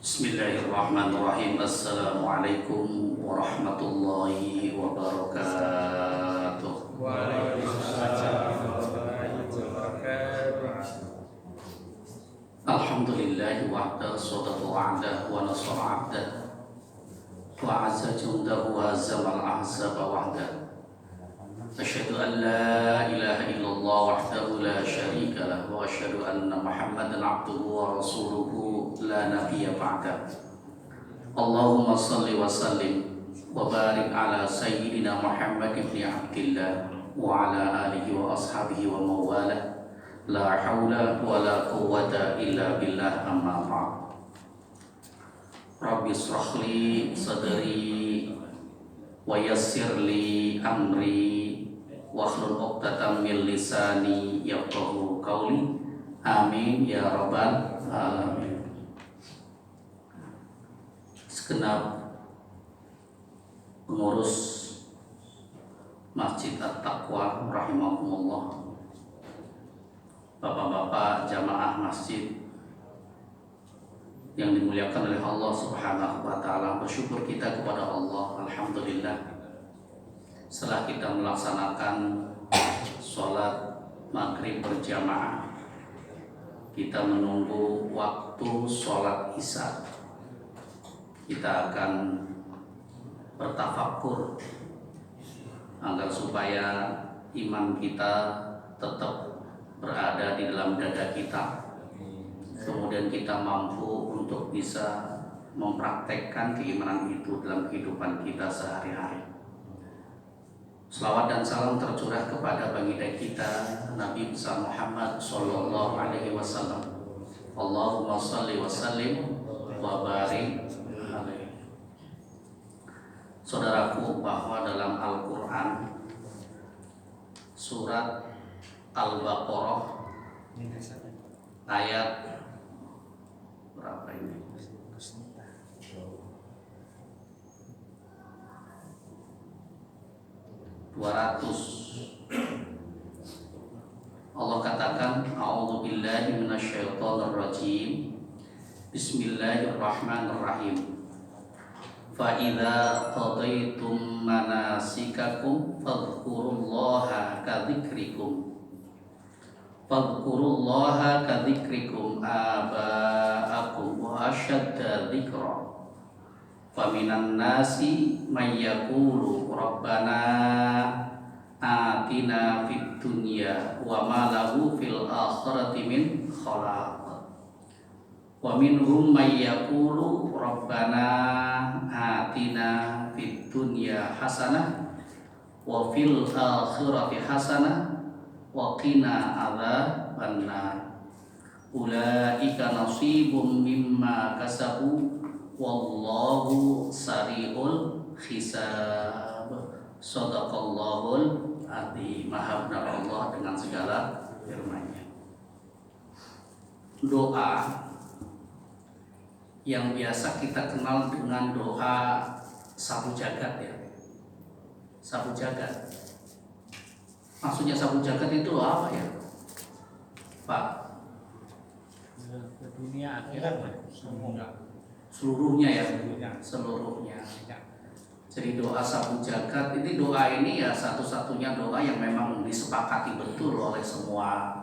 Bismillahirrahmanirrahim. Assalamualaikum warahmatullahi wabarakatuh. Waalaikumsalam warahmatullahi wabarakatuh. Alhamdulillahi wahda sadaqa wa'dah wa nasara 'abdah wa 'azza jundahu wa hazamal ahzaba wahdah. Asyhadu an la ilaha illallah wahdahu la syarika lah wa asyhadu anna Muhammadan 'abduhu wa rasuluhu la nabiyya ba'dah. Allahumma salli wa sallim wa barik ala sayyidina Muhammad ibn Abdillah wa ala alihi wa ashabihi wa mawalah. La hawla wa la quwwata illa billah, amma ba'd. Rabbi israh li sadri wa yassir li amri wahlul 'uqdatam min lisani yafqahu qawli. Amin ya rabbal alamin. Segenap pengurus Masjid At-Taqwa rahimakumullah, bapak-bapak jamaah masjid yang dimuliakan oleh Allah Subhanahu wa taala, bersyukur kita kepada Allah, alhamdulillah, setelah kita melaksanakan sholat maghrib berjamaah, kita menunggu waktu sholat isya. Kita akan bertafakur agar supaya iman kita tetap berada di dalam dada kita, kemudian kita mampu untuk bisa mempraktekkan keimanan itu dalam kehidupan kita sehari-hari. Selawat dan salam tercurah kepada baginda kita Nabi besar Muhammad sallallahu alaihi wasallam. Allahumma shalli wa sallim wa barik alaihi. Saudaraku, bahwa dalam Al-Qur'an surat Al-Baqarah ayat berapa ini? 200. Allah katakan, a'udzubillahi minasyaitonirrajim. Bismillahirrahmanirrahim. Fa idza qadaytum manasikakum fadhkurullaha kadzikrikum aba'akum wa asyadda dzikra. Faminan nasi may yaqulu rabbana atina fid dunya wa ma lahu fil akhirati min khalaq. Wa minhum may yaqulu rabbana atina fid dunya hasanah wa fil akhirati hasanah wa qina adzabannar. Ulaika nasibum mimma kasabu wallahu sari'ul hisab. Shadaqallahul adzim. Maha benar Allah dengan segala firman-Nya. Doa yang biasa kita kenal dengan doa sapu jagat, ya. Sapu jagat. Maksudnya sapu jagat itu apa ya, Pak? Ke dunia akhirat Seluruhnya ya, seluruhnya. Jadi doa sapu jagat ini, doa ini ya satu-satunya doa yang memang disepakati betul oleh semua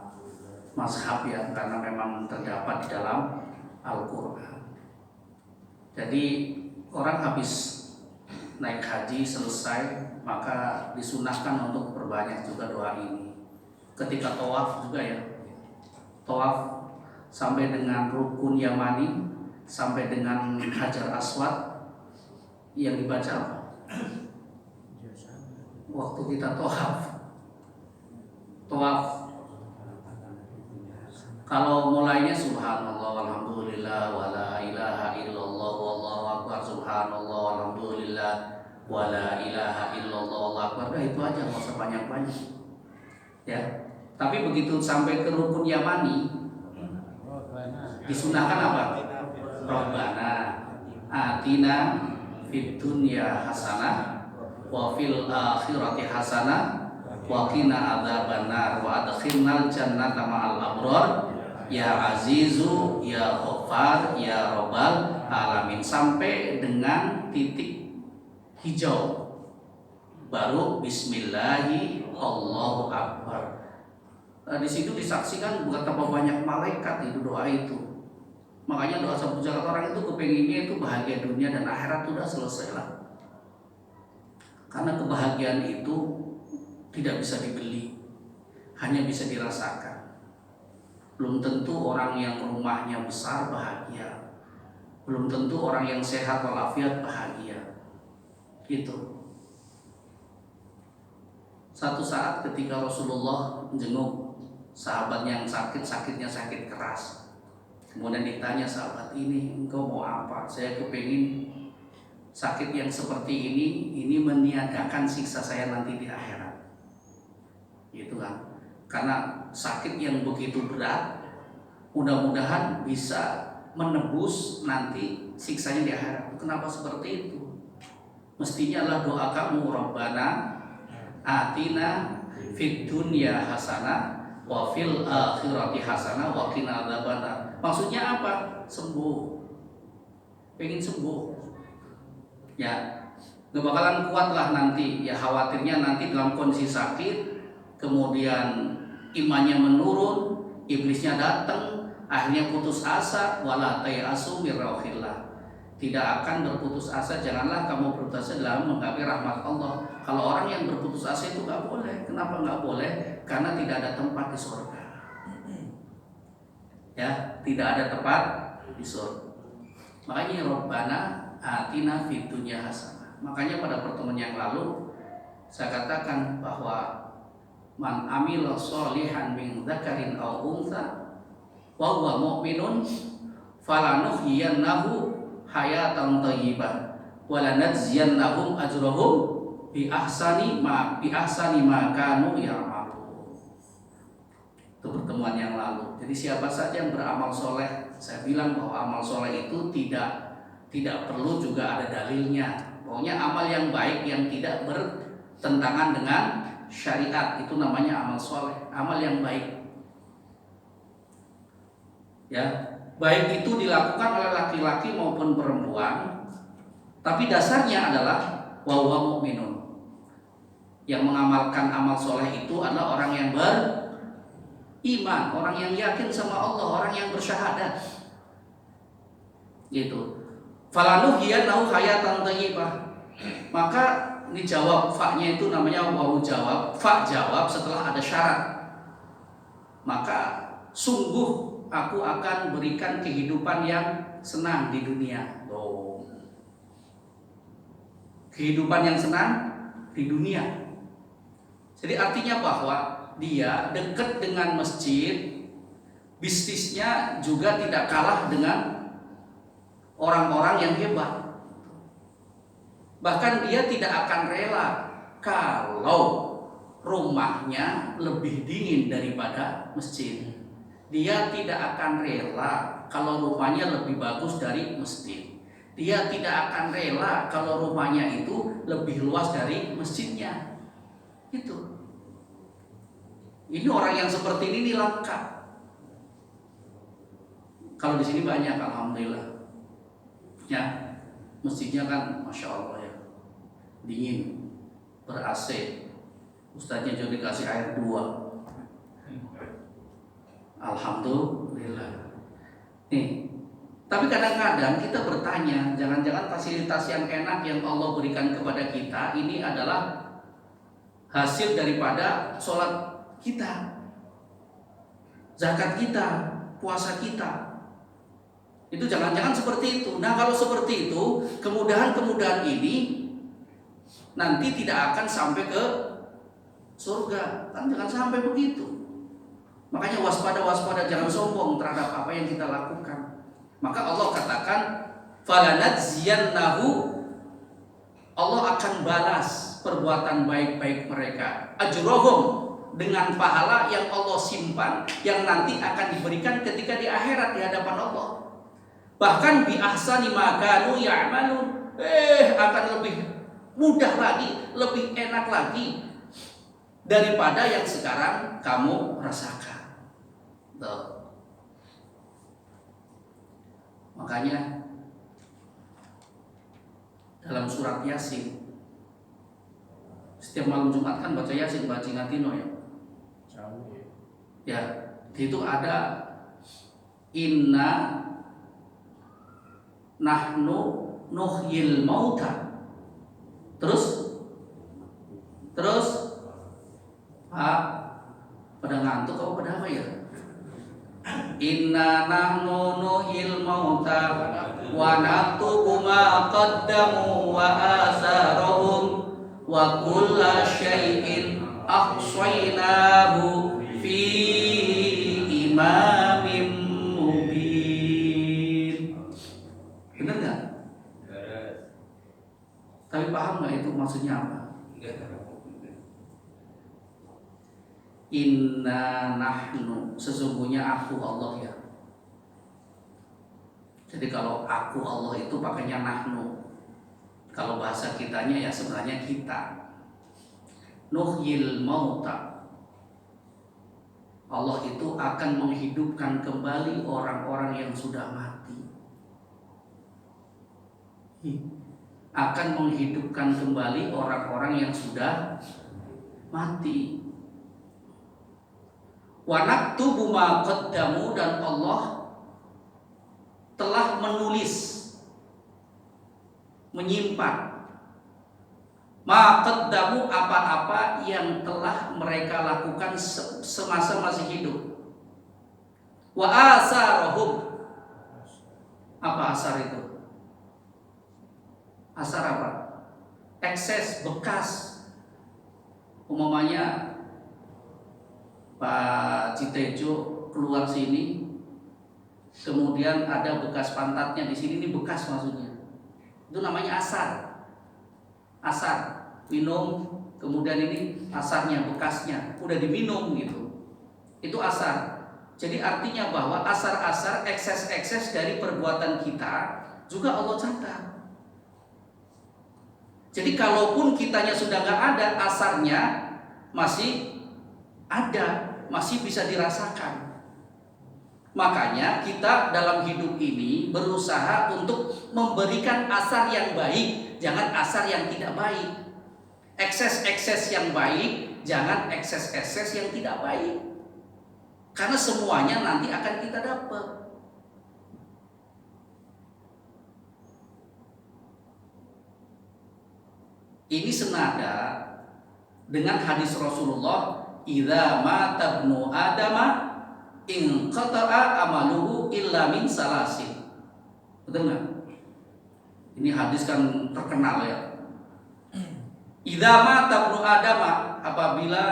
mazhab ya, karena memang terdapat di dalam Al-Quran. Jadi orang habis naik haji selesai, maka disunahkan untuk berbanyak juga doa ini. Ketika tawaf juga ya, tawaf sampai dengan rukun Yamani, sampai dengan Hajar Aswad, yang dibaca apa? Waktu kita tawaf, kalau mulainya subhanallah walhamdulillah wa la ilaha illallah wallahu akbar, subhanallah walhamdulillah wa la ilaha illallah wallahu akbar, itu aja, nggak usah banyak-banyak ya. Tapi begitu sampai ke rukun Yamani, disunahkan apa? Rabbana atina fid dunya hasanah wa fil akhirati hasanah wa qina adzabannar wa adkhilnal jannata ma'al abrar ya Azizu, ya Ghaffar, ya Rabbal Alamin, sampai dengan titik hijau. Baru Bismillahi Allahu Akbar. Di situ disaksikan betapa banyak malaikat itu doa itu. Makanya doa Ashabul Zakat orang itu kepenginnya itu bahagia dunia dan akhirat sudah selesai lah. Karena kebahagiaan itu tidak bisa dibeli, hanya bisa dirasakan. Belum tentu orang yang rumahnya besar bahagia, belum tentu orang yang sehat walafiat bahagia. Gitu. Satu saat ketika Rasulullah menjenguk sahabat yang sakitnya sakit keras, kemudian ditanya sahabat ini, engkau mau apa? Saya kepingin sakit yang seperti ini meniadakan siksa saya nanti di akhirat. Gitu kan? Karena sakit yang begitu berat, mudah-mudahan bisa menebus nanti siksanya di akhirat. Kenapa seperti itu? Mestinya adalah doa kamu, Rabbana atina fid dunya hasanah wa fil akhirati hasanah wa qina adzabannar. Maksudnya apa? Sembuh. Pengen sembuh. Ya, nggak bakalan kuat lah nanti. Ya khawatirnya nanti dalam kondisi sakit, kemudian imannya menurun, iblisnya datang, akhirnya putus asa. Wala tayasu min rauhillah. Tidak akan berputus asa, janganlah kamu berputus asa dalam menggapai rahmat Allah. Kalau orang yang berputus asa itu nggak boleh. Kenapa nggak boleh? Karena tidak ada tempat di surga. Ya, tidak ada tempat di surga. Makanya Rabbana atina fid dunya hasanah. Makanya pada pertemuan yang lalu saya katakan bahwa man amila sholihan min dzakarin aw untha wa huwa mu'minun falanuhyiyannahu hayatan thayyibah wa lanajziyannahum ajrahum bi ahsani ma kanu ya'malun. Itu pertemuan yang lalu. Jadi siapa saja yang beramal soleh, saya bilang bahwa amal soleh itu tidak perlu juga ada dalilnya. Pokoknya amal yang baik yang tidak bertentangan dengan syariat itu namanya amal soleh, amal yang baik. Ya, baik itu dilakukan oleh laki-laki maupun perempuan, tapi dasarnya adalah wa huwa mu'minun. Yang mengamalkan amal soleh itu adalah orang yang beriman, orang yang yakin sama Allah, orang yang bersyahadat. Gitu. Falanuhyiyannahu hayatan thayyibah. Maka dijawab fa-nya itu namanya wawu jawab, fa jawab setelah ada syarat. Maka sungguh aku akan berikan kehidupan yang senang di dunia. Kehidupan yang senang di dunia. Jadi artinya bahwa dia dekat dengan masjid, bisnisnya juga tidak kalah dengan orang-orang yang hebat. Bahkan dia tidak akan rela kalau rumahnya lebih dingin daripada masjid. Dia tidak akan rela kalau rumahnya lebih bagus dari masjid. Dia tidak akan rela kalau rumahnya itu lebih luas dari masjidnya. Itu. Ini orang yang seperti ini langka. Kalau di sini banyak, alhamdulillah. Ya, masjidnya kan, masya Allah ya, dingin, ber-AC. Ustadznya juga dikasih air 2. Alhamdulillah. Nih, tapi kadang-kadang kita bertanya, jangan-jangan fasilitas yang enak yang Allah berikan kepada kita ini adalah hasil daripada sholat kita, zakat kita, puasa kita. Itu jangan-jangan seperti itu. Nah, kalau seperti itu, kemudahan-kemudahan ini nanti tidak akan sampai ke surga. Kan jangan sampai begitu. Makanya waspada, jangan sombong terhadap apa yang kita lakukan. Maka Allah katakan, falanajziyannahu, Allah akan balas perbuatan baik-baik mereka, ajrohum, dengan pahala yang Allah simpan, yang nanti akan diberikan ketika di akhirat di hadapan Allah. Bahkan bi ahsani ma kanu ya'malun, akan lebih mudah lagi, lebih enak lagi daripada yang sekarang kamu rasakan. Tuh. Makanya dalam surat Yasin, setiap malam Jumat kan baca Yasin, baca Ngatino ya. Jauh ya. Ya, di itu ada inna nahnu nuhyil mauta. Terus Pak, pada ngantuk apa pada apa ya? Inna nahnu nuhyil mauta wa naktubu ma qaddamu wa asarahum wa kulla syai'in ahsaynahu fi imamin mubin. Benar nggak? Tapi paham nggak itu maksudnya apa? Inna nahnu, sesungguhnya aku Allah ya. Jadi kalau aku Allah itu pakainya nahnu. Kalau bahasa kitanya ya sebenarnya kita. Nuhyil mauta. Allah itu akan menghidupkan kembali orang-orang yang sudah mati. Akan menghidupkan kembali orang-orang yang sudah mati. Wa naktubu ma qaddamu, dan Allah telah menulis, menyimpan ma qaddamu, apa-apa yang telah mereka lakukan semasa masih hidup. Wa asarahum, apa asar itu? Asar apa? Ekses, bekas. Umpamanya Pak Citejo keluar sini, kemudian ada bekas pantatnya di sini, ini bekas maksudnya. Itu namanya asar. Asar, minum, kemudian ini asarnya, bekasnya, udah diminum gitu. Itu asar. Jadi artinya bahwa asar-asar, ekses-ekses dari perbuatan kita juga Allah catat. Jadi kalaupun kitanya sudah nggak ada, asarnya masih ada, masih bisa dirasakan. Makanya kita dalam hidup ini berusaha untuk memberikan asar yang baik, jangan asar yang tidak baik. Ekses-ekses yang baik, jangan ekses-ekses yang tidak baik. Karena semuanya nanti akan kita dapat. Ini senada dengan hadis Rasulullah, idza mata ibnu adama in qata'a amaluhu illa min salasin. Betul nggak? Ini hadis kan terkenal ya. Idza mata ibnu adama, apabila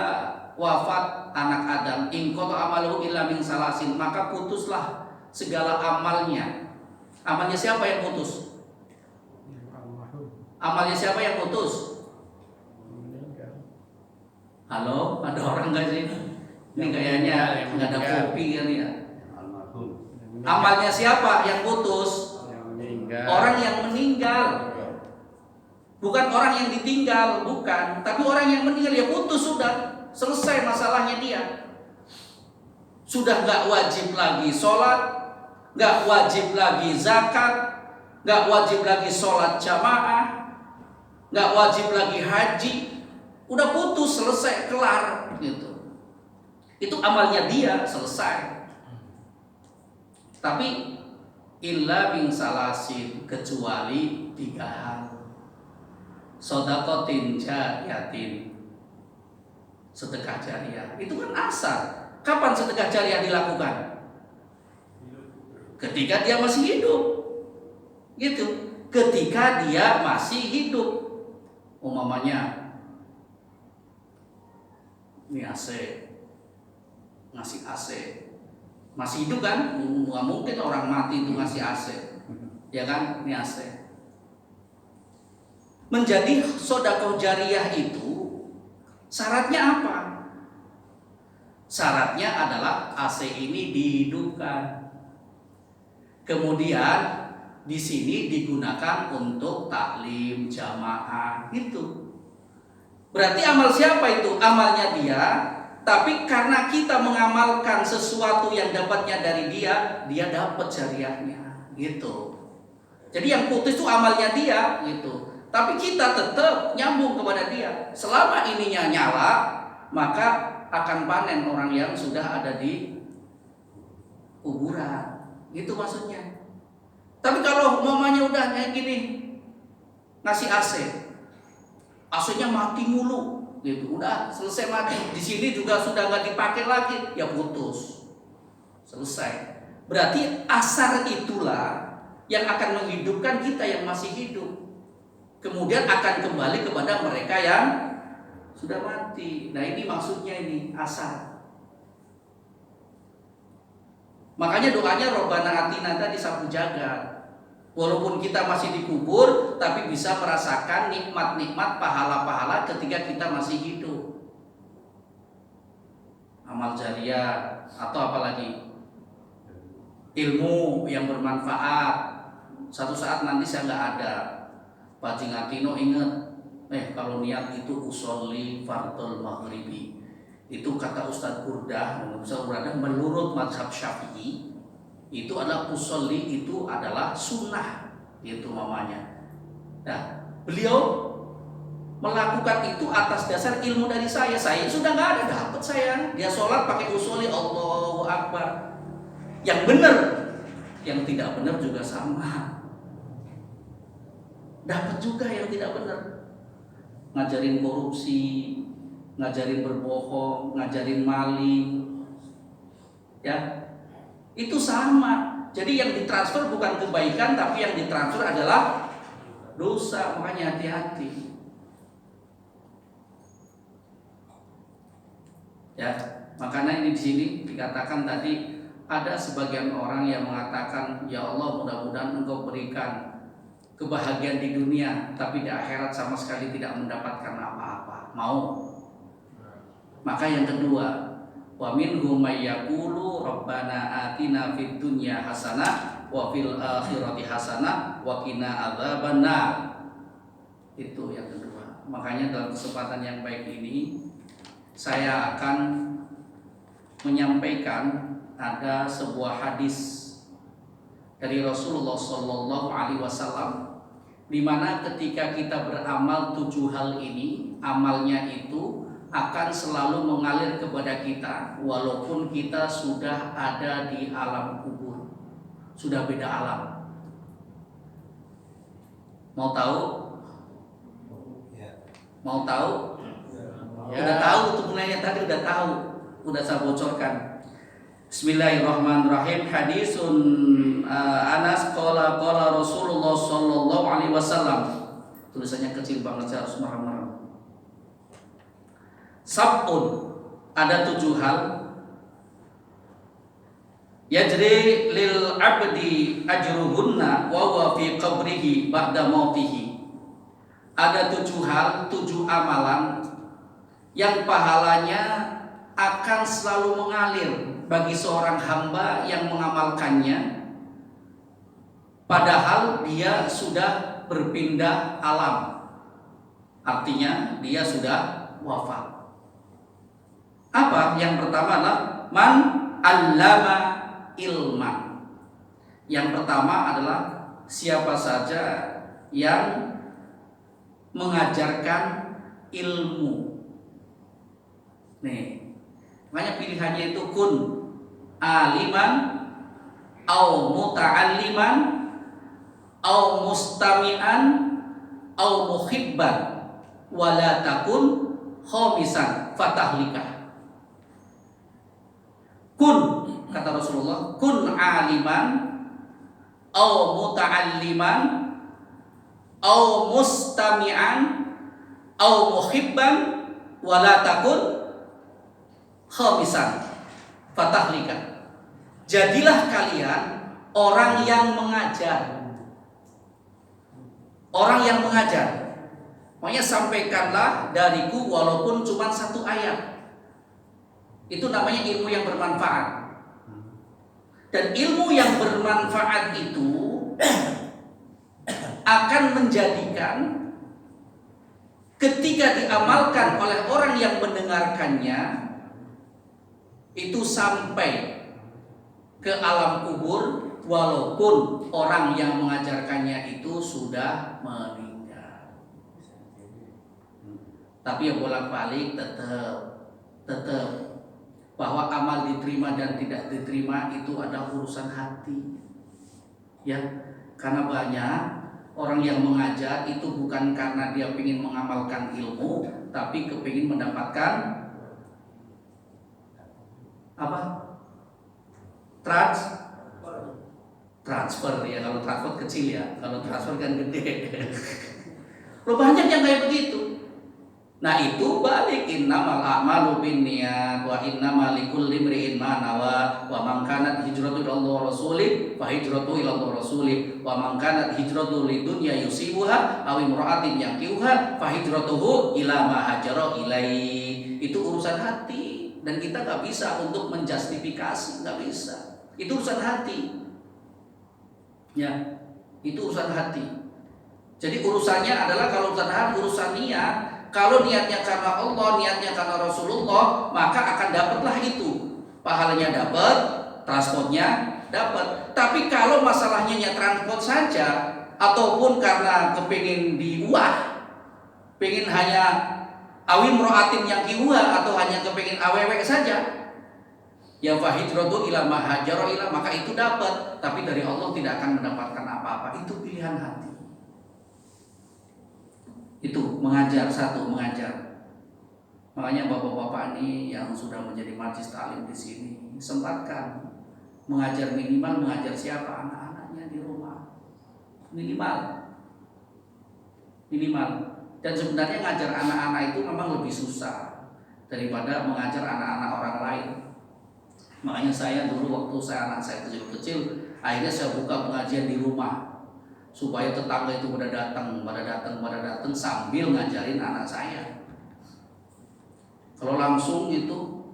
wafat anak Adam, in qata'a amaluhu illa min salasin, maka putuslah segala amalnya. Amalnya siapa yang putus? Amalnya siapa yang putus? Halo, ada orang nggak sih? Ini kayaknya nggak ada kopi kali ya. Amalnya siapa yang putus? Orang yang meninggal. Bukan orang yang ditinggal, bukan. Tapi orang yang meninggal ya putus sudah. Selesai masalahnya dia. Sudah nggak wajib lagi sholat, nggak wajib lagi zakat, nggak wajib lagi sholat jamaah, nggak wajib lagi haji. Udah putus, selesai, kelar gitu. Itu amalnya dia, selesai. Tapi illa bin salasin, kecuali 3 hal. Shadaqatin jariyatin, sedekah jariah. Itu kan asar. Kapan sedekah jariah dilakukan? Ketika dia masih hidup. Gitu. Ketika dia masih hidup. Umpamanya ini AC, ngasih AC, masih hidup kan? Nggak mungkin orang mati itu ngasih AC, ya kan? Ini AC. Menjadi sedekah jariah itu syaratnya apa? Syaratnya adalah AC ini dihidupkan. Kemudian di sini digunakan untuk taklim jamaah itu. Berarti amal siapa itu? Amalnya dia. Tapi karena kita mengamalkan sesuatu yang dapatnya dari dia, dia dapat jariahnya. gitu. Jadi yang putus itu amalnya dia gitu. Tapi kita tetap nyambung kepada dia. Selama ininya nyala, maka akan panen orang yang sudah ada di kuburan. Gitu maksudnya. Tapi kalau mamanya udah kayak gini, ngasih AC, AC-nya mati mulu, gitu. Udah selesai mati. Di sini juga sudah nggak dipakai lagi, ya putus. Selesai. Berarti asar itulah yang akan menghidupkan kita yang masih hidup. Kemudian akan kembali kepada mereka yang sudah mati. Nah ini maksudnya ini asar. Makanya doanya Robbana Atina tadi sapu jagat. Walaupun kita masih dikubur, tapi bisa merasakan nikmat-nikmat pahala-pahala ketika kita masih hidup. Amal jariah atau apalagi ilmu yang bermanfaat. Satu saat nanti saya nggak ada, Pak Jingatino ingat, kalau niat itu usolli fardhul maghribi, itu kata Ustadz Burdah, menurut mazhab Syafi'i itu adalah usolli itu adalah sunnah, itu mamanya. Nah, beliau melakukan itu atas dasar ilmu dari saya sudah nggak ada, dapat saya. Dia sholat pakai usolli Allahu Akbar. Yang benar, yang tidak benar juga sama. Dapat juga yang tidak benar. Ngajarin korupsi, ngajarin berbohong, ngajarin maling. Ya. Itu sama. Jadi yang ditransfer bukan kebaikan, tapi yang ditransfer adalah dosa. Makanya hati-hati. Ya, makanya ini di sini dikatakan tadi ada sebagian orang yang mengatakan, ya Allah mudah-mudahan Engkau berikan kebahagiaan di dunia, tapi di akhirat sama sekali tidak mendapatkan apa-apa. Mau? Maka yang kedua, wa minhum may yaqulu rabbana atina fid dunya hasanah wa fil akhirati hasanah wa qina adzabannar. Itu yang kedua. Makanya dalam kesempatan yang baik ini saya akan menyampaikan ada sebuah hadis dari Rasulullah Shallallahu Alaihi Wasallam, di mana ketika kita beramal 7 hal ini, amalnya itu akan selalu mengalir kepada kita, walaupun kita sudah ada di alam kubur, sudah beda alam. Mau tahu? Mau tahu? Ya. Udah tahu tuh gunanya tadi, udah tahu, udah saya bocorkan. Bismillahirrahmanirrahim. Hadisun Anas qala Rasulullah sallallahu alaihi wasallam. Tulisannya kecil banget, saya harus merem-merem. Sab'un, ada 7 hal. Yajri lil abdi ajruhunna wa huwa fi qabrihi ba'da mautihi. Ada 7 hal, 7 amalan yang pahalanya akan selalu mengalir bagi seorang hamba yang mengamalkannya, padahal dia sudah berpindah alam. Artinya dia sudah wafat. Apa? Yang pertama adalah man allama ilman. Yang pertama adalah siapa saja yang mengajarkan ilmu. Nih, makanya pilihannya itu kun aliman au muta'alliman au mustami'an au muhibban wala takun khamisan fatahlikah. Kun, kata Rasulullah, kun aliman au muta'alliman au mustami'an au muhibban wala takun khamisan fatahlika. Jadilah kalian orang yang mengajar. Orang yang mengajar. Makanya sampaikanlah dariku walaupun cuma 1 ayat. Itu namanya ilmu yang bermanfaat. Dan ilmu yang bermanfaat itu akan menjadikan ketika diamalkan oleh orang yang mendengarkannya itu sampai ke alam kubur walaupun orang yang mengajarkannya itu sudah meninggal. Tapi ya bolak-balik tetap bahwa amal diterima dan tidak diterima itu ada urusan hati. Ya, karena banyak orang yang mengajar itu bukan karena dia ingin mengamalkan ilmu, tapi kepingin mendapatkan apa? Transfer ya, kalau transfer kecil ya, kalau transfer kan gede. Loh banyak yang kayak begitu. Nah itu balik innamal a'malu binniyat wa innamal likulli imri'in ma nawa wa man kanat hijratu ila Allah rasulih fa hijratu ila Allah rasulih wa man kanat hijratu lidunya yusibuha aw imra'atin yankihuha fa hijratuhu ila ma hajara ilai. Itu urusan hati dan kita nggak bisa untuk menjustifikasi, nggak bisa. Itu urusan hati. Ya, itu urusan hati. Jadi urusannya adalah kalau urusan hati, urusan niat. Kalau niatnya karena Allah, niatnya karena Rasulullah, maka akan dapatlah itu. Pahalanya dapat, transportnya dapat. Tapi kalau masalahnya hanya transport saja, ataupun karena kepingin diuah, pengen hanya awim ro'atin yang kiwa, atau hanya kepingin awewek saja, ya fahijratu ila ma hajara ila, maka itu dapat, tapi dari Allah tidak akan mendapatkan apa-apa. Itu pilihan hati. Itu mengajar, satu mengajar. Makanya bapak-bapak ini yang sudah menjadi majlis taklim di sini, sempatkan mengajar, minimal mengajar siapa? Anak-anaknya di rumah. Minimal. Dan sebenarnya ngajar anak-anak itu memang lebih susah daripada mengajar anak-anak orang lain. Makanya saya dulu waktu anak saya kecil-kecil, akhirnya saya buka pengajian di rumah supaya tetangga itu pada datang sambil ngajarin anak saya. Kalau langsung itu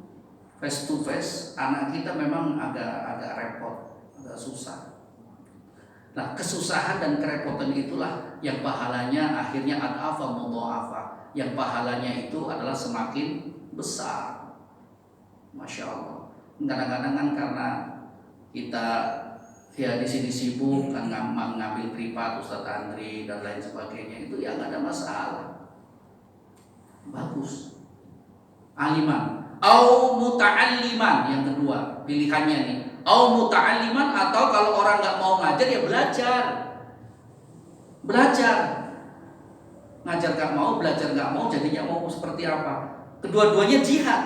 face to face, anak kita memang agak repot, agak susah. Nah, kesusahan dan kerepotan itulah yang pahalanya akhirnya ad'afa mudha'afa, yang pahalanya itu adalah semakin besar. Masya Allah. Kadang-kadang kan karena kita ya di sini sibuk kan ngambil privat Ustadz Andri dan lain sebagainya, itu ya nggak ada masalah, bagus. Aliman, au muta'alliman, yang kedua pilihannya nih, au muta'alliman, atau kalau orang nggak mau ngajar ya belajar. Ngajar nggak mau, belajar nggak mau, jadinya mau seperti apa? Kedua-duanya jihad.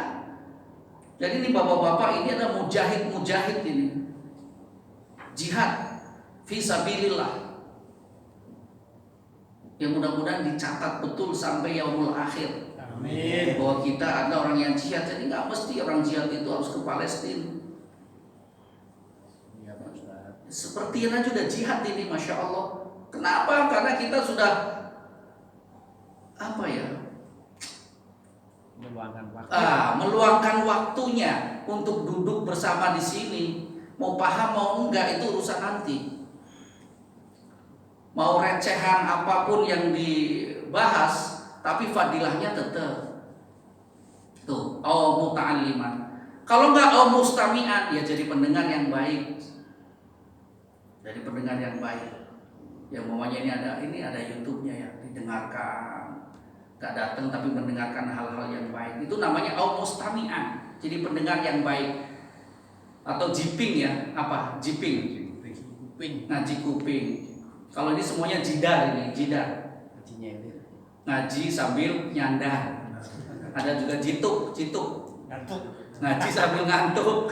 Jadi ini bapak-bapak ini ada mujahid ini. Jihad fisabilillah. Yang mudah-mudahan dicatat betul sampai yaumul akhir. Amin. Bahwa kita ada orang yang jihad. Jadi nggak mesti orang jihad itu harus ke Palestina. Ya, Pak Ustaz. Seperti yang sudah jihad ini, masya Allah. Kenapa? Karena kita sudah meluangkan waktunya untuk duduk bersama di sini. Mau paham mau enggak itu urusan nanti. Mau recehan apapun yang dibahas, tapi fadilahnya tetap. Tuh, muta'alliman. Kalau enggak mustami'an, ya jadi pendengar yang baik. Jadi pendengar yang baik. Ya umpamanya ini ada YouTube-nya ya, didengarkan. Gak datang tapi mendengarkan hal-hal yang baik. Itu namanya mustami'an. Jadi pendengar yang baik. Atau jiping ya, apa? Jiping. Ngaji kuping. Kalau ini semuanya jidar ini, jidar. Ngaji sambil nyandar. Ada juga jituk. Ngantuk. Ngaji sambil ngantuk.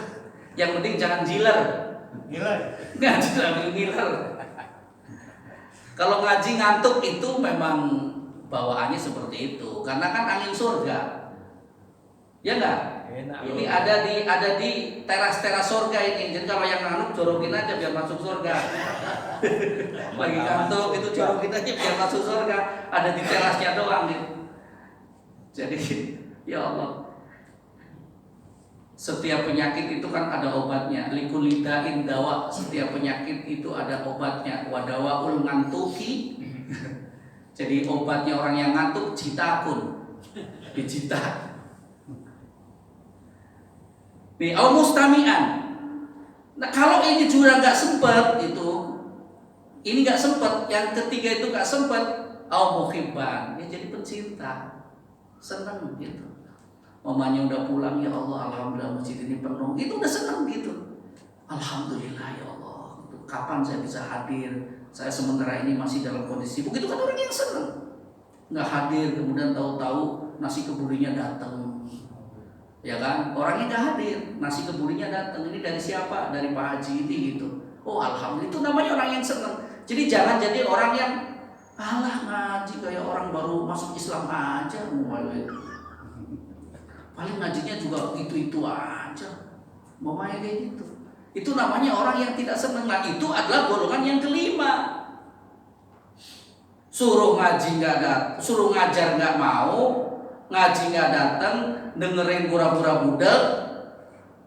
Yang penting jangan jiler. Ngaji sambil ngiler. Kalau ngaji ngantuk itu memang bawaannya seperti itu, karena kan angin surga, ya enggak? Ini ada di teras surga ini. Jadi kalau yang ngantuk jorokin aja biar masuk surga. Lagi ngantuk itu jorokin aja biar masuk surga. Ada di terasnya doang gitu. Jadi ya Allah, setiap penyakit itu kan ada obatnya. Likulida'in dawa. Setiap penyakit itu ada obatnya. Wadawaul ngantuki. Jadi obatnya orang yang ngantuk jitakun. Dijita. Nih, mustami'an. Nah kalau ini juga nggak sempat itu, ini nggak sempat, yang ketiga itu nggak sempat, muhibban, ya jadi pencinta, senang gitu. Mamanya udah pulang, ya Allah, alhamdulillah masjid ini penuh, itu udah senang gitu. Alhamdulillah ya Allah, itu kapan saya bisa hadir? Saya sementara ini masih dalam kondisi begitu kan orang yang senang. Nggak hadir, kemudian tahu-tahu nasi keburinya datang, ya kan? Orangnya nggak hadir, nasi keburinya datang. Ini dari siapa? Dari Pak Haji ini gitu. Oh alhamdulillah, itu namanya orang yang senang. Jadi jangan jadi orang yang alah ngaji kayak orang baru masuk Islam aja, paling ngajinya juga itu aja, mau main kayak gitu. Itu namanya orang yang tidak senang. Nah itu adalah golongan yang kelima. Suruh ngaji nggak datang, suruh ngajar nggak mau, ngaji nggak datang, dengerin pura-pura budak,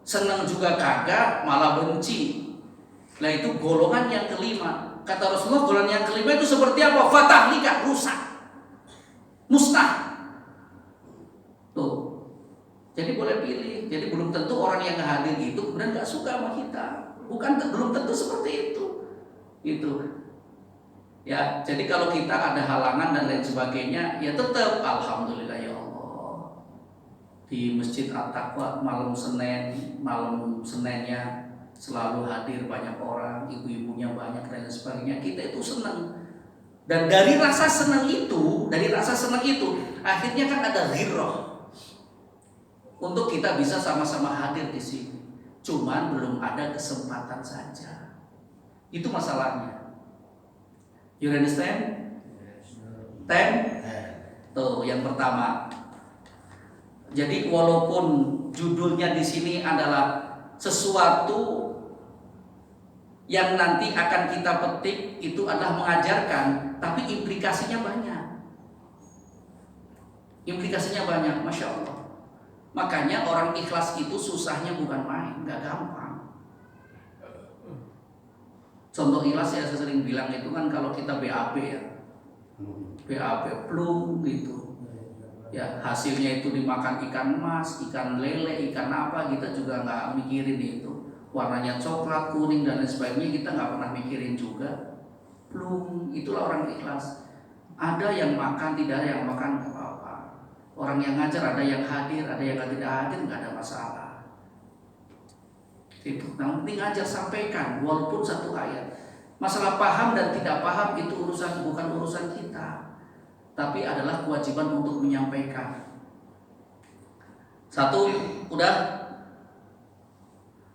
seneng juga kagak, malah benci. Nah itu golongan yang kelima. Kata Rasulullah, golongan yang kelima itu seperti apa? Fatahlika, rusak, musnah. Tuh. Jadi boleh pilih. Jadi belum tentu orang yang hadir itu kemudian nggak suka sama kita. Belum tentu seperti itu. Gitu. Ya, jadi kalau kita ada halangan dan lain sebagainya, ya tetap alhamdulillah ya Allah. Di Masjid At-Taqwa malam Seninnya selalu hadir banyak orang, ibu-ibunya banyak dan lain sebagainya. Kita itu senang. Dan dari rasa senang itu, akhirnya kan ada ghirrah untuk kita bisa sama-sama hadir di sini. Cuman belum ada kesempatan saja. Itu masalahnya. You understand? Tuh, yang pertama. Jadi walaupun judulnya di sini adalah sesuatu yang nanti akan kita petik itu adalah mengajarkan, tapi implikasinya banyak. Masya Allah. Makanya orang ikhlas itu susahnya bukan main, nggak gampang. Contoh ikhlas ya saya sering bilang itu kan kalau kita BAB ya, BAB plung gitu, ya hasilnya itu dimakan ikan emas, ikan lele, ikan apa, kita juga nggak mikirin itu. Warnanya coklat, kuning dan lain sebagainya kita nggak pernah mikirin juga. Plung, itulah orang ikhlas. Ada yang makan, tidak ada yang makan, nggak apa-apa. Orang yang ngajar ada yang hadir, ada yang tidak hadir, nggak ada masalah. Itu, nah penting ngajar sampaikan, walaupun satu ayat. Masalah paham dan tidak paham itu bukan urusan kita, tapi adalah kewajiban untuk menyampaikan. Satu, udah.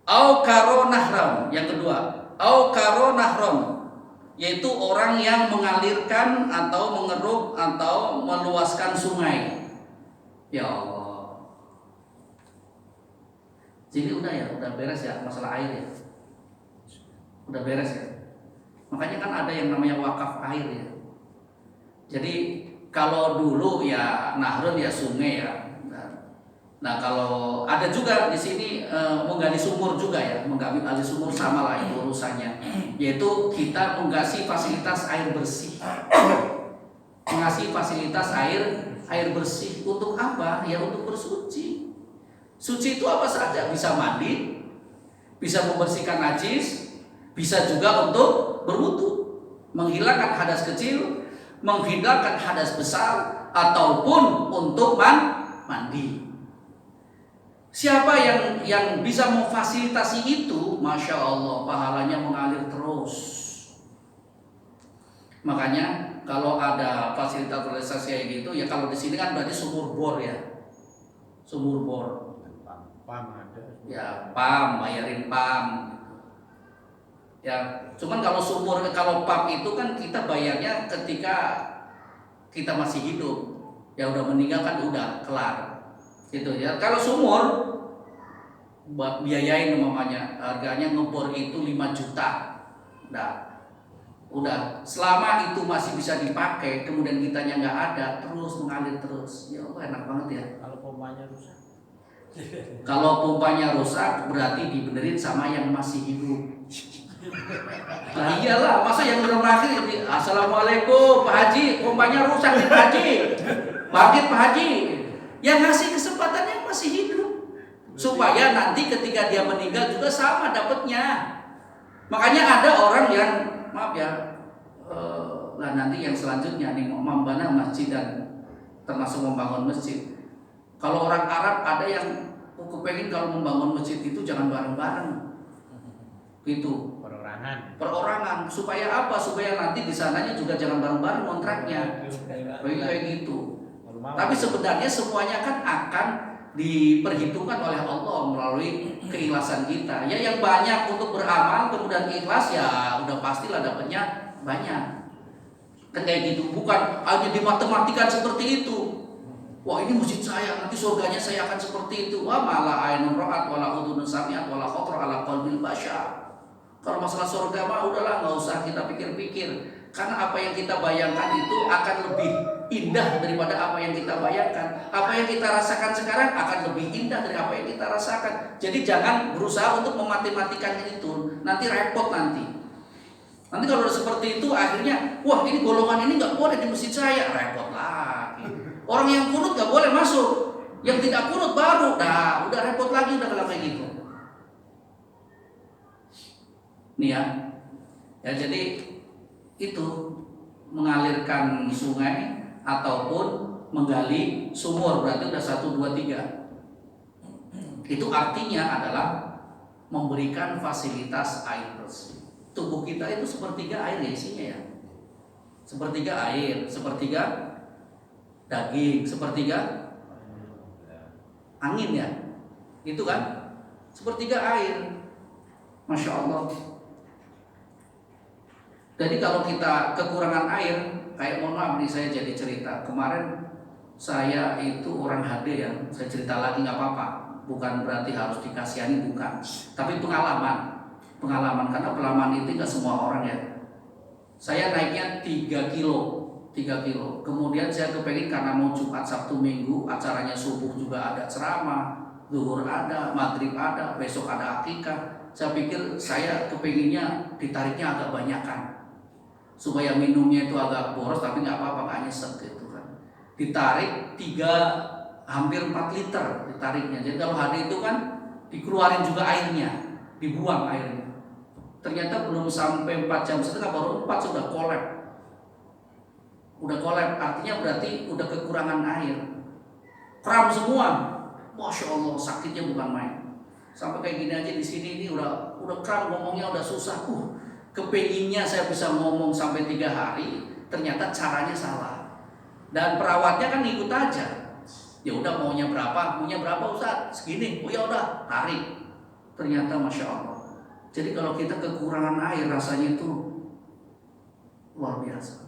Au karo nahram, yang kedua, au karo nahram, yaitu orang yang mengalirkan atau mengeruk atau meluaskan sungai. Ya Allah. Jadi udah beres ya masalah air ya. Udah beres ya. Makanya kan ada yang namanya wakaf air ya. Jadi kalau dulu ya nahrun ya sungai ya. Nah kalau ada juga di sini menggali sumur juga ya, menggali sumur sama lah itu urusannya, yaitu kita menggali fasilitas air bersih, mengasih fasilitas air bersih untuk apa? Ya untuk bersuci. Suci itu apa saja, bisa mandi, bisa membersihkan najis, bisa juga untuk berwudu, menghilangkan hadas kecil, menghilangkan hadas besar, ataupun untuk mandi. Siapa yang bisa memfasilitasi itu, Masya Allah, pahalanya mengalir terus. Makanya kalau ada fasilitas kayak gitu, ya kalau di sini kan berarti sumur bor ya, sumur bor. PAM ada. Ya PAM, bayarin PAM. Ya, cuman kalau PAM itu kan kita bayarnya ketika kita masih hidup. Ya udah meninggal kan udah kelar. Gitu ya. Kalau sumur biayain umpamanya harganya ngebor itu 5 juta. Nah, udah selama itu masih bisa dipakai, kemudian kitanya nggak ada, terus mengalir terus. Ya Allah enak banget ya. Kalau pompanya rusak. Kalau pompanya rusak berarti dibenerin sama yang masih hidup. Nah iyalah, masa yang udah mati Assalamualaikum Pak Haji, pompanya rusak Pak Haji. Bangkit Pak Haji. Yang ngasih kesempatan yang masih hidup. supaya nanti ketika dia meninggal juga sama dapatnya. Makanya ada orang yang maaf ya, lah nanti yang selanjutnya nih membana masjid dan termasuk membangun masjid. Kalau orang Arab ada yang kepengen kalau membangun masjid itu jangan bareng-bareng, gitu. Perorangan supaya apa? Supaya nanti di sananya juga jangan bareng-bareng kontraknya, kayak gitu. Tapi sebenarnya semuanya kan akan diperhitungkan oleh Allah melalui keikhlasan kita. Ya yang banyak untuk beramal kemudian ikhlas ya udah pastilah dapatnya banyak. Kan kayak gitu, bukan hanya dimatematikan seperti itu. Wah ini masjid saya, nanti surganya saya akan seperti itu. Wah malah ainun ra'at wala udhunun sami'at wala khatra ala qalbil bashar. Kalau masalah surga mah udahlah nggak usah kita pikir-pikir. Karena apa yang kita bayangkan itu akan lebih indah daripada apa yang kita bayangkan. Apa yang kita rasakan sekarang akan lebih indah dari apa yang kita rasakan. Jadi jangan berusaha untuk mematematikan itu. Nanti repot nanti. Nanti kalau udah seperti itu akhirnya, wah ini golongan ini nggak boleh di masjid saya, repot lagi. Orang yang kunut nggak boleh masuk, yang tidak kunut baru, nah udah repot lagi udah kalau kayak gitu. Nih ya, jadi itu mengalirkan sungai ataupun menggali sumur berarti udah 1, 2, 3. Itu artinya adalah memberikan fasilitas air bersih. Tubuh kita itu sepertiga air ya isinya ya. Sepertiga air, sepertiga daging, sepertiga angin ya. Itu kan sepertiga air. Masya Allah. Jadi kalau kita kekurangan air, kayak mohon maaf nih saya jadi cerita. Kemarin saya itu orang HD ya, saya cerita lagi nggak apa-apa. Bukan berarti harus dikasihani, bukan. Tapi pengalaman karena pengalaman itu nggak semua orang ya. Saya naiknya 3 kilo. Kemudian saya kepengen karena mau Jumat Sabtu Minggu, acaranya subuh juga ada ceramah, zuhur ada, maghrib ada, besok ada akikah. Saya pikir saya kepenginnya ditariknya agak banyakan, supaya minumnya itu agak boros, tapi nggak apa-apa, nggak nyesek gitu kan. Ditarik 3 hampir 4 liter ditariknya. Jadi kalau hari itu kan dikeluarin juga airnya, dibuang airnya. Ternyata belum sampai 4 jam setengah baru 4 sudah kolap. Udah kolap artinya berarti udah kekurangan air. Kram semua. Masya Allah sakitnya bukan main. Sampai kayak gini aja di sini ini udah kram, ngomongnya udah susah. Kepenginnya saya bisa ngomong sampai 3 hari, ternyata caranya salah. Dan perawatnya kan ngikut aja. Ya udah maunya berapa Ustaz? Segini. Oh ya udah, tarik. Ternyata Masya Allah. Jadi kalau kita kekurangan air rasanya itu luar biasa.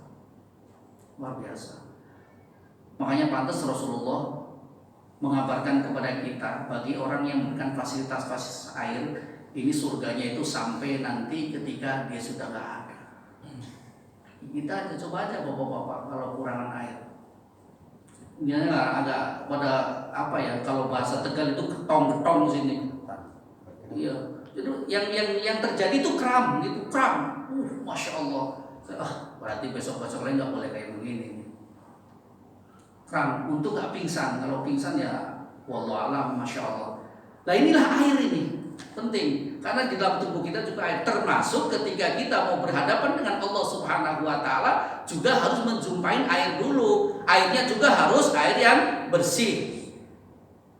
Makanya pantas Rasulullah mengabarkan kepada kita, bagi orang yang memberikan fasilitas air, ini surganya itu sampai nanti ketika dia sudah gak ada. Kita aja coba aja bapak-bapak kalau kurangan air. Dia agak pada apa ya, kalau bahasa Tegal itu ketong-ketong sini. Iya. Jadi yang terjadi itu kram gitu, kram. Masya Allah. Berarti besok-besok lain nggak boleh kayak begini. Kram untuk nggak pingsan. Kalau pingsan ya, wallahualam, masya Allah. Nah inilah air ini penting karena di dalam tubuh kita juga air, termasuk ketika kita mau berhadapan dengan Allah Subhanahu Wa Taala juga harus menjumpai air dulu. Airnya juga harus air yang bersih,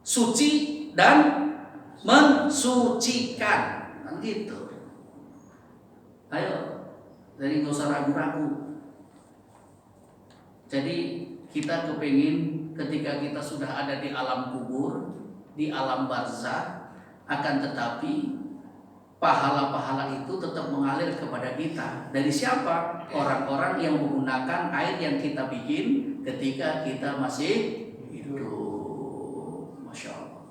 suci dan mensucikan, kan gitu. Ayo, jadi nggak usah ragu-ragu. Jadi kita kepingin ketika kita sudah ada di alam kubur, di alam barzah, akan tetapi pahala-pahala itu tetap mengalir kepada kita. Dari siapa? Orang-orang yang menggunakan air yang kita bikin ketika kita masih hidup. Masya Allah.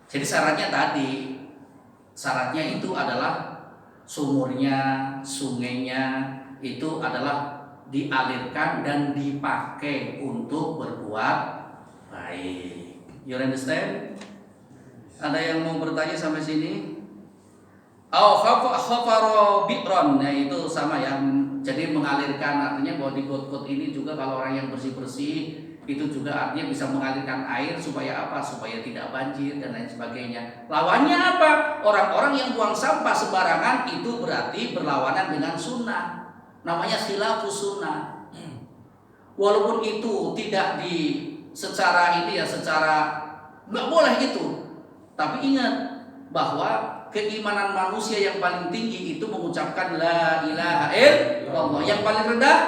Jadi syaratnya itu adalah sumurnya, sungainya itu adalah dialirkan dan dipakai untuk berbuat baik. You understand? Ada yang mau bertanya sampai sini? Khafaro bi'ron, nah itu sama ya. Jadi mengalirkan artinya bahwa di got-got ini juga kalau orang yang bersih-bersih itu juga artinya bisa mengalirkan air supaya apa? Supaya tidak banjir dan lain sebagainya. Lawannya apa? Orang-orang yang buang sampah sembarangan itu berarti berlawanan dengan sunnah. Namanya khilafus sunnah. Walaupun itu tidak secara nggak boleh itu. Tapi ingat bahwa keimanan manusia yang paling tinggi itu mengucapkan la ilaha illallah. Yang paling rendah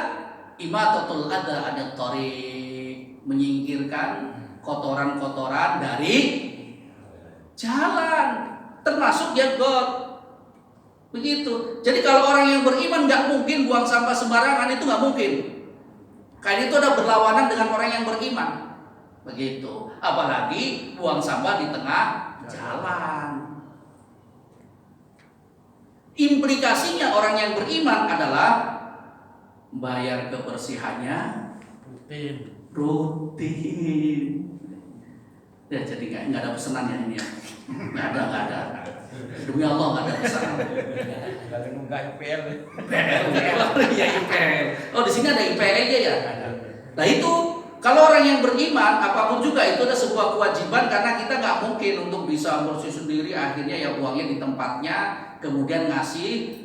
imatatul adha anit thariq, menyingkirkan kotoran-kotoran dari jalan, termasuk jenggot. Begitu. Jadi kalau orang yang beriman nggak mungkin buang sampah sembarangan, itu nggak mungkin. Karena itu ada berlawanan dengan orang yang beriman. Begitu. Apalagi buang sampah di tengah jalan. Implikasinya orang yang beriman adalah bayar kebersihannya rutin. Ya, jadi nggak ada pesanan ya ini ya. Nggak ada. Demi Allah nggak ada pesanan. Kalau nggak IPL. Iya IPL. Oh di sini ada IPL-nya ya. Nah itu kalau orang yang beriman apapun juga itu ada sebuah kewajiban, karena kita nggak mungkin untuk bisa bersih sendiri, akhirnya ya buangnya di tempatnya, kemudian ngasih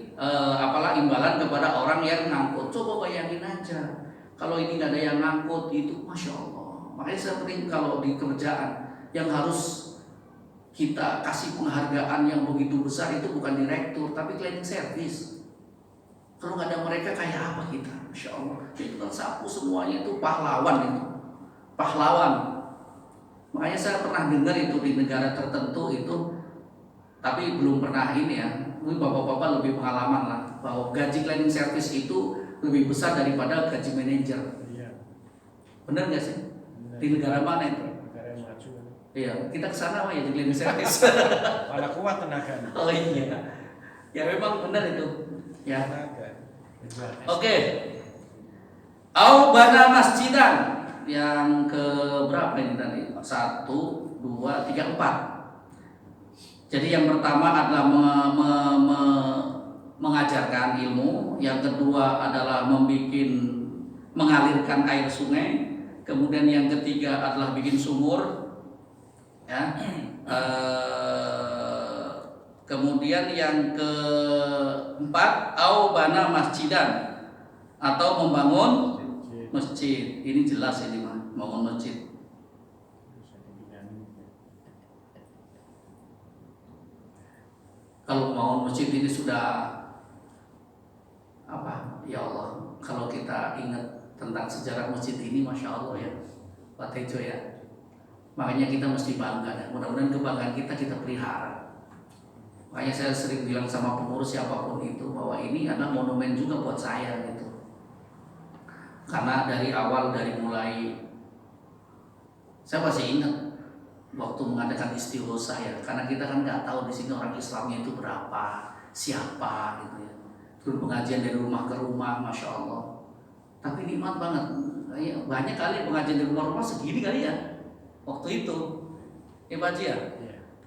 apalah imbalan kepada orang yang ngangkut. Coba bayangin aja kalau ini nggak ada yang ngangkut, itu masya Allah. Makanya saya penting kalau di kerjaan yang harus kita kasih penghargaan yang begitu besar itu bukan direktur tapi cleaning service. Kalau nggak ada mereka kayak apa kita? Masya Allah. Itu kan sapu semuanya itu pahlawan itu. Pahlawan. Makanya saya pernah dengar itu di negara tertentu itu, tapi belum pernah ini ya. Mungkin bapak-bapak lebih pengalaman lah, bahwa gaji cleaning service itu lebih besar daripada gaji manajer. Iya. Benar nggak sih? Di negara mana itu? Negara yang maju. Iya, kita kesana mah ya di cleaning service. Mana kuat tenaga. Oh iya. Ya memang benar itu. Ya. Oke. Au bana masjidan, yang ke berapa ini tadi? 1, 2, 3, 4. Jadi yang pertama adalah mengajarkan ilmu, yang kedua adalah mengalirkan air sungai, kemudian yang ketiga adalah bikin sumur, ya. Kemudian yang keempat au bana masjidan, atau membangun masjid. Ini jelas ini mah, bangun masjid. Kalau bangun masjid ini sudah apa? Ya Allah, kalau kita ingat tentang sejarah masjid ini, masya Allah ya, Pak Tejo ya. Makanya kita mesti bangga, dan mudah-mudahan kebanggaan kita pelihara. Makanya saya sering bilang sama pengurus siapapun itu bahwa ini adalah monumen juga buat saya gitu. Karena dari awal, dari mulai saya masih ingat waktu mengadakan istighosa ya, karena kita kan nggak tahu di sini orang Islamnya itu berapa, siapa gitu ya. Terus pengajian dari rumah ke rumah, masya Allah. Tapi nikmat banget. Banyak kali pengajian dari rumah-rumah segini kali ya waktu itu. Ya Pak Haji ya.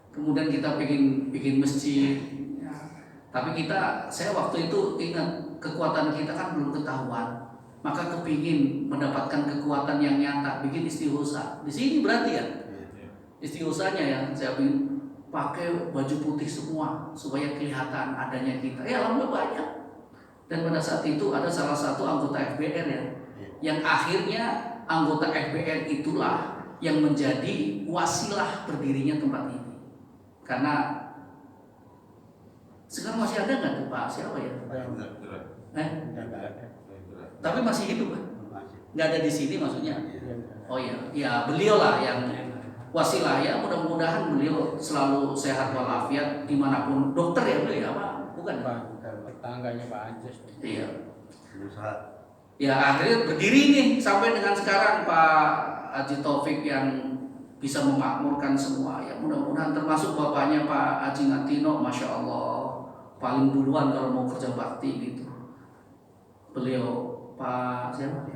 Kemudian kita bikin masjid. Ya. Tapi saya waktu itu ingat kekuatan kita kan belum ketahuan. Maka kepingin mendapatkan kekuatan yang nyata, bikin istighosa. Di sini berarti ya, istighosanya ya, saya pakai baju putih semua supaya kelihatan adanya kita. Ya alhamdulillah banyak. Dan pada saat itu ada salah satu anggota FBR ya, yang akhirnya anggota FBR itulah yang menjadi wasilah berdirinya tempat ini. Karena sekarang masih ada nggak tuh Pak siapa ya? Tapi masih hidup kan? Nggak ada di sini maksudnya? Oh iya, ya beliau lah yang wasilah ya. Mudah-mudahan beliau selalu sehat walafiat dimanapun. Dokter ya beliau ya Pak? Bukan? Tetangganya Pak Anjas. Iya. Ya akhirnya berdiri nih sampai dengan sekarang Pak Haji Taufik yang bisa memakmurkan semua. Ya mudah-mudahan termasuk bapaknya Pak Haji Ngatino, masya Allah paling duluan kalau mau kerja bakti gitu. Beliau Pak siapa?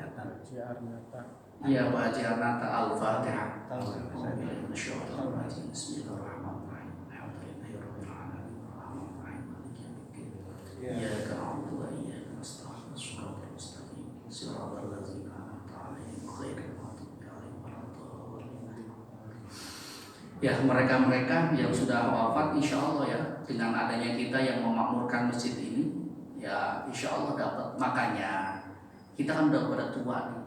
Iya Pak Haji Arnata. Al-Fatihah. Bismillahirrahmanirrahim. Iyyaka na'budu wa iyyaka nasta'in. Shiratal ladzina an'amta 'alaihim ghairil maghdubi 'alaihim Ya, mereka-mereka yang sudah wafat insya Allah ya, dengan adanya kita yang memakmurkan masjid ini, ya insya Allah dapat. Makanya kita kan udah pada tua nih,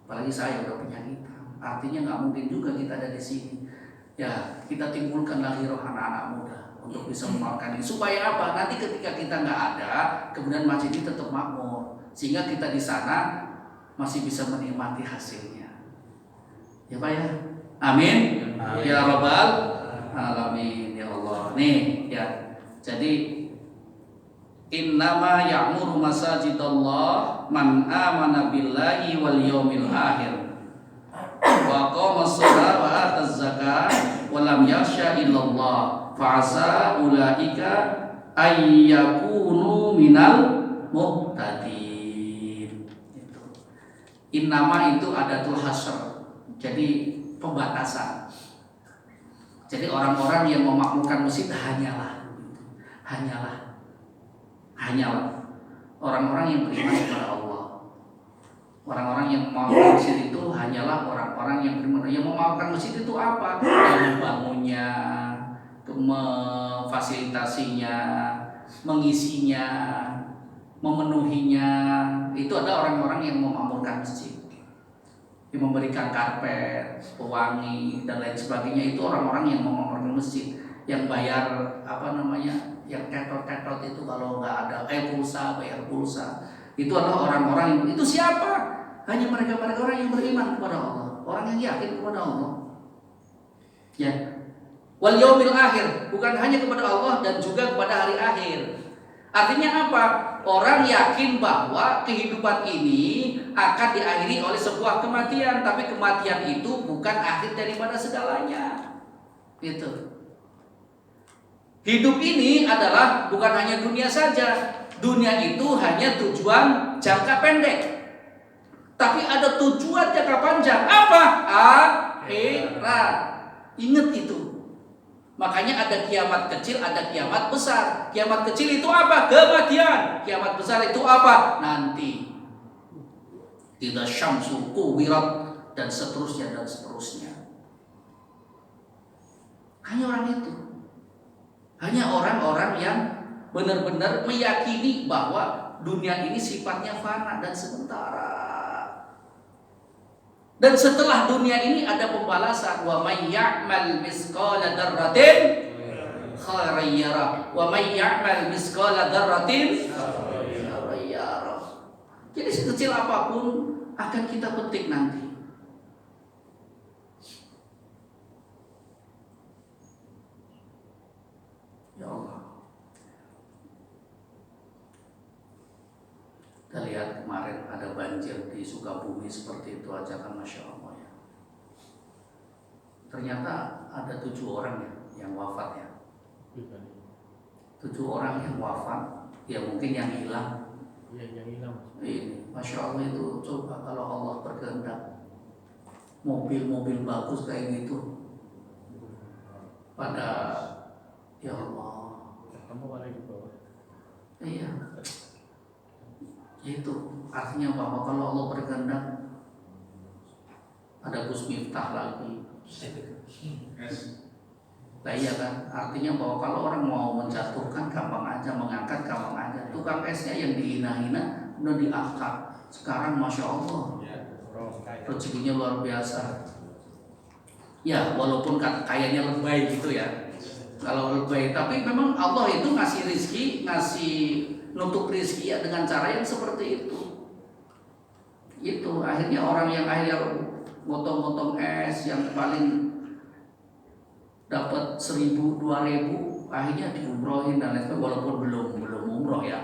apalagi saya udah punya kita, artinya nggak mungkin juga kita ada di sini. Ya, kita timbulkan lagi roh anak-anak muda untuk bisa memakamkan ini. Supaya apa? Nanti ketika kita nggak ada, kemudian masjid ini tetap makmur, sehingga kita di sana masih bisa menikmati hasilnya. Ya Pak ya, amin. Ya Rabbal alamin ya Allah. Nih ya, jadi innama ya'muru masajidallah man amana billahi wal yawmil akhir wa qama as-salata wa ata az-zakata wa lam yakhsha illallah fa'asa ulaika ayyakunu minal muhtadin. Innama itu adatul hasr, jadi pembatasan. Jadi orang-orang yang memakmurkan masjid hanyalah orang-orang yang beriman kepada Allah. Orang-orang yang memakmurkan masjid itu hanyalah orang-orang yang beriman. Yang memakmurkan masjid itu apa? Yang membangunnya, memfasilitasinya, mengisinya, memenuhinya. Itu ada orang-orang yang memakmurkan masjid, yang memberikan karpet, pewangi dan lain sebagainya. Itu orang-orang yang memakmurkan masjid, yang bayar yang tetot itu kalau nggak ada bayar pulsa. Itu adalah orang-orang yang itu siapa? Hanya mereka orang yang beriman kepada Allah, orang yang yakin kepada Allah. Ya, wal yaumil akhir, bukan hanya kepada Allah dan juga kepada hari akhir. Artinya apa? Orang yakin bahwa kehidupan ini akan diakhiri oleh sebuah kematian, tapi kematian itu bukan akhir daripada segalanya. Gitu. Hidup ini adalah bukan hanya dunia saja. Dunia itu hanya tujuan jangka pendek, tapi ada tujuan jangka panjang. Apa? Akhirat. Ingat itu. Makanya ada kiamat kecil, ada kiamat besar. Kiamat kecil itu apa? Kematian. Kiamat besar itu apa? Nanti. Idza syamsu kuwirat dan seterusnya dan seterusnya. Hanya orang itu. Hanya orang-orang yang benar-benar meyakini bahwa dunia ini sifatnya fana dan sementara. Dan setelah dunia ini ada pembalasan. Wa may ya'mal misqala dzarratin khairan yarah wa may ya'mal misqala dzarratin syarran yarah. Jadi sekecil apapun akan kita petik nanti. Ya Allah. Kita lihat kemarin ada banjir di Sukabumi seperti itu aja kan, Masya Allah ya. Ternyata ada 7 orang ya yang wafat ya. 7 orang yang wafat, ya mungkin yang hilang. Iya, yang hilang. Ini, Masya Allah itu coba kalau Allah berkehendak, mobil-mobil bagus kayak gitu, pada ya Allah. Kamu ada di bawah. Iya. Itu artinya bahwa kalau Allah berkehendak, ada Gus Miftah lagi. Nah iya kan, artinya bahwa kalau orang mau menjatuhkan gampang aja, mengangkat gampang aja. Tukang esnya yang dihina-hina udah diangkat. Sekarang Masya Allah, rezekinya luar biasa. Ya walaupun kayaknya lebay gitu ya, kalau lebay, tapi memang Allah itu ngasih rizki, ngasih nutup rizki ya dengan cara yang seperti itu. Itu akhirnya orang yang akhirnya motong-motong es yang paling dapat 1.000, 2.000, akhirnya diumrohin dan lain sebagainya, walaupun belum umroh ya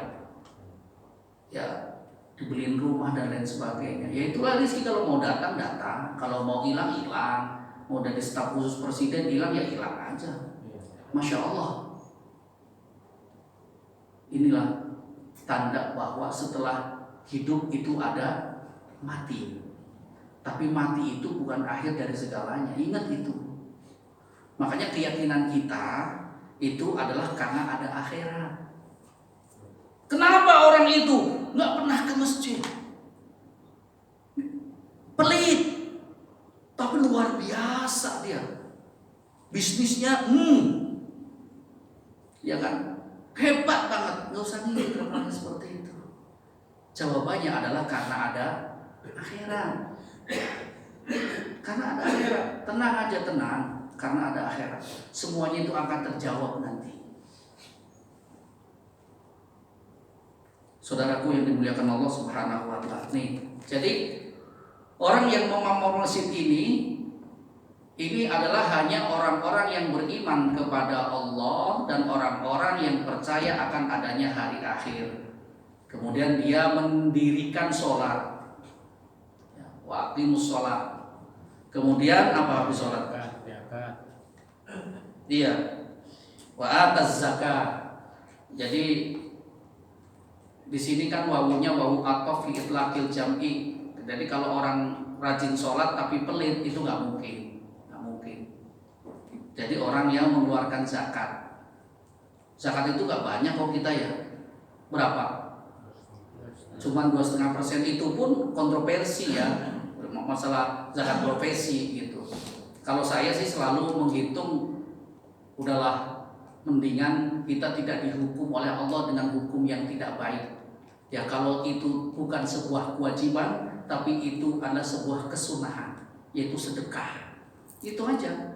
dibeliin rumah dan lain sebagainya. Ya itulah rizki, kalau mau datang, kalau mau hilang, mau dari staf khusus presiden hilang ya hilang aja. Masya Allah. Inilah tanda bahwa setelah hidup itu ada mati. Tapi mati itu bukan akhir dari segalanya. Ingat itu. Makanya keyakinan kita itu adalah karena ada akhirat. Kenapa orang itu nggak pernah ke masjid? Pelit, tapi luar biasa dia. bisnisnya, ya kan, hebat banget. Nggak usah ngiri orang seperti itu. Jawabannya adalah karena ada akhirat. Karena ada akhirat. Tenang aja, tenang. Karena ada akhirat. Semuanya itu akan terjawab nanti. Saudaraku yang dimuliakan Allah Subhanahu wa Ta'ala. Nih, jadi orang yang memamor masjid ini adalah hanya orang-orang yang beriman kepada Allah dan orang-orang yang percaya akan adanya hari akhir. Kemudian dia mendirikan sholat, waqimus sholat. Kemudian apa habis sholat? Iya, wa ataz zakat. Jadi di sini kan wawunya wawu ataf fi itlaqil jam'i. Jadi kalau orang rajin sholat tapi pelit itu nggak mungkin. Jadi orang yang mengeluarkan zakat. Zakat itu nggak banyak kok kita ya. Berapa? Cuman 2,5%, itu pun kontroversi ya. Masalah zakat profesi gitu. Kalau saya sih selalu menghitung, udahlah mendingan kita tidak dihukum oleh Allah dengan hukum yang tidak baik. Ya kalau itu bukan sebuah kewajiban, tapi itu adalah sebuah kesunahan, yaitu sedekah. Itu aja.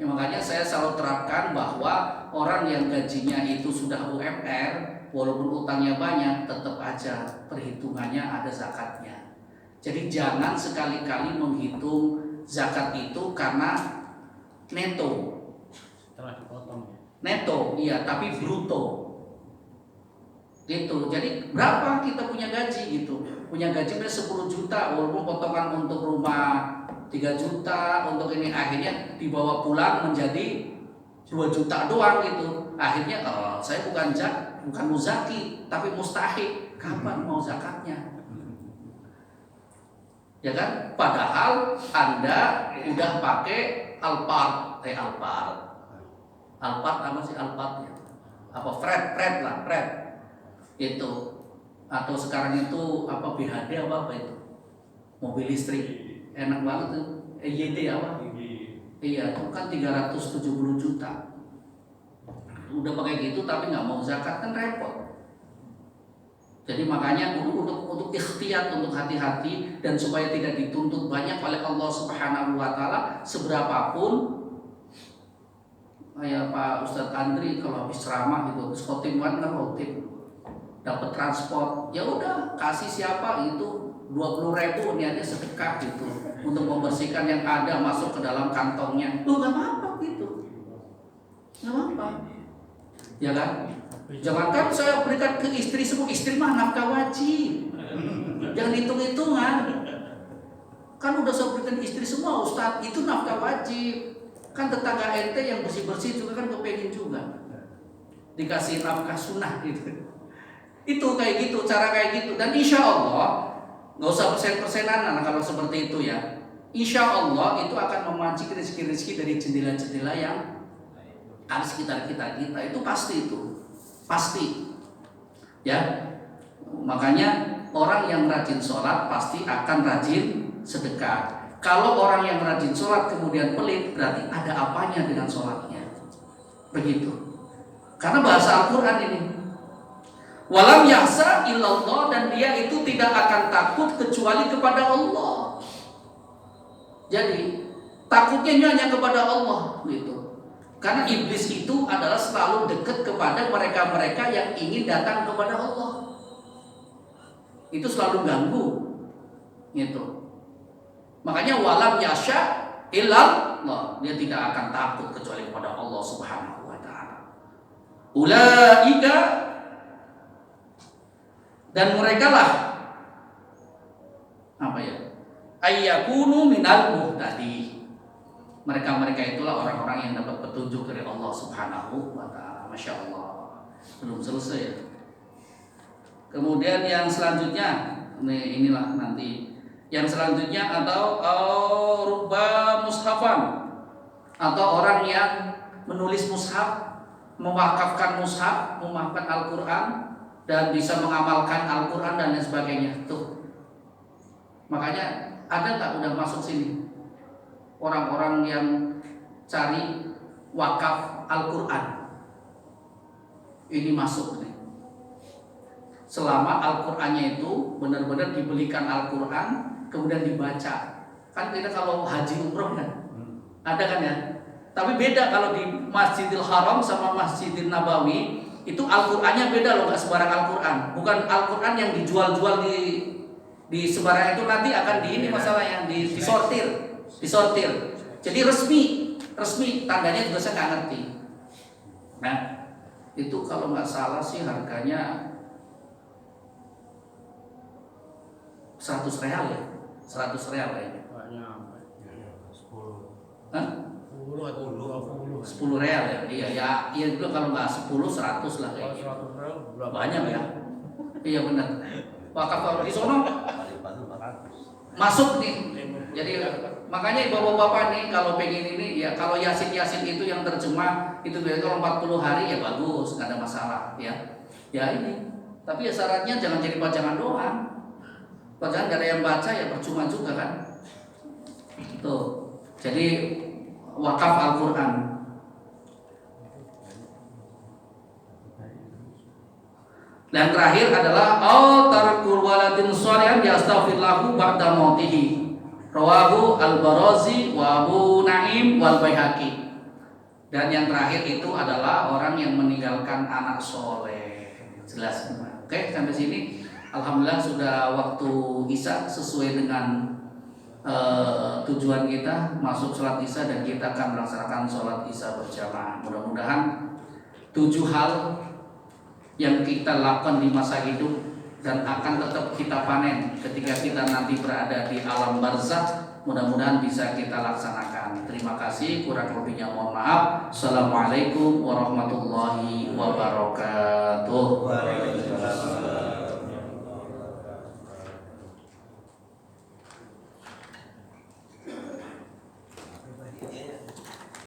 Ya, makanya saya selalu terapkan bahwa orang yang gajinya itu sudah UMR, walaupun utangnya banyak, tetap aja perhitungannya ada zakatnya. Jadi jangan sekali-kali menghitung zakat itu karena neto. Setelah dipotong ya. Neto, iya, tapi bruto. Gitu. Jadi berapa kita punya gaji gitu? Punya gaji 10 juta, walaupun potongan untuk rumah 3 juta, untuk ini akhirnya dibawa pulang menjadi 2 juta doang gitu. Akhirnya saya bukan muzaki, tapi mustahik. Kapan mau zakatnya? Ya kan? Padahal Anda udah pakai Alphard apa sih Alphard ya? Apa Fred lah. Itu atau sekarang itu apa BHD apa itu mobil listrik enak banget tuh EYD apa iya itu kan 370 juta udah pakai gitu tapi nggak mau zakat kan repot. Jadi makanya untuk ikhtiyat, untuk hati-hati dan supaya tidak dituntut banyak oleh Allah Subhanahu wa Ta'ala seberapapun. Kayak Pak Ustadz Andri kalau habis ceramah gitu, habis khotib kan khotib dapat transport, ya udah kasih siapa itu 20.000 niatnya sedekah gitu untuk membersihkan yang ada masuk ke dalam kantongnya. Tuh nggak apa-apa gitu, nggak apa-apa, ya kan? Jangankan saya berikan ke istri semua, istri mah nafkah wajib, jangan hitung-hitungan. Kan udah saya berikan istri semua, Ustadz itu nafkah wajib. Kan tetangga ente yang bersih-bersih juga kan kepengen juga dikasih nafkah sunnah gitu. Itu kayak gitu, cara kayak gitu. Dan insya Allah nggak usah persen-persenan kalau seperti itu ya. Insya Allah itu akan memancing rezeki-rezeki dari jendela-jendela yang ada sekitar kita. Itu pasti itu, pasti. Ya, makanya orang yang rajin sholat pasti akan rajin sedekah. Kalau orang yang rajin sholat kemudian pelit, berarti ada apanya dengan sholatnya. Begitu. Karena bahasa Al-Quran ini. Walam yahsa illallah, dan dia itu tidak akan takut kecuali kepada Allah. Jadi takutnya hanya kepada Allah gitu. Karena iblis itu adalah selalu dekat kepada mereka-mereka yang ingin datang kepada Allah. Itu selalu ganggu gitu. Makanya walam yasha illallah, dia tidak akan takut kecuali kepada Allah Subhanahu wa Ta'ala. Ulaika, dan mereka lah apa ya? Ayyakunu minal muhtadi. Mereka itulah orang-orang yang dapat petunjuk dari Allah Subhanahu wa Ta'ala. Masya Allah. Belum selesai ya. Kemudian yang selanjutnya, inilah nanti. Yang selanjutnya atau rubba mushafan, atau orang yang menulis mushaf, mewakafkan mushaf, mewakafkan Al-Quran dan bisa mengamalkan Al-Quran dan lain sebagainya. Tuh. Makanya ada tak udah masuk sini orang-orang yang cari wakaf Al-Quran. Ini masuk nih. Selama Al-Qurannya itu benar-benar dibelikan Al-Quran kemudian dibaca. Kan kita kalau haji umroh kan ada kan ya. Tapi beda kalau di Masjidil Haram sama Masjidil Nabawi itu Al-Qurannya beda loh, nggak sembarang Al-Quran. Bukan Al-Quran yang dijual-jual di sembarang itu, nanti akan di ini masalahnya disortir. Jadi resmi tandanya juga saya nggak ngerti. Nah itu kalau nggak salah sih harganya 100 real ya, 100 real kayaknya. Hah? 10 atau 20. 10 real ya, iya itu kalau nggak 10 100 lah kayaknya. 100 real berapa? Banyak ya. Iya benar. Wakaf di sono masuk nih. Jadi makanya bapak-bapak nih kalau pengen ini ya, kalau Yasin itu yang terjemah itu biasanya kalau 40 hari ya bagus, nggak ada masalah ya. Ya ini. Tapi ya syaratnya jangan jadi bacangan doang. Bacaan gak ada yang baca ya percuma juga kan. Tuh. Jadi wakaf Al-Quran. Dan terakhir adalah tarkul waladin sholihan yastaghfirlahu ba'da mautihi. Rawahu Al-Barazi wa Abu Naim wal Baihaqi. Dan yang terakhir itu adalah orang yang meninggalkan anak soleh. Jelas semua. Oke, sampai sini alhamdulillah sudah waktu Isya sesuai dengan tujuan kita masuk sholat Isya, dan kita akan melaksanakan sholat Isya berjamaah. Mudah-mudahan 7 hal yang kita lakukan di masa hidup dan akan tetap kita panen ketika kita nanti berada di alam barzakh, mudah-mudahan bisa kita laksanakan. Terima kasih, kurang lebihnya mohon maaf. Assalamualaikum warahmatullahi wabarakatuh.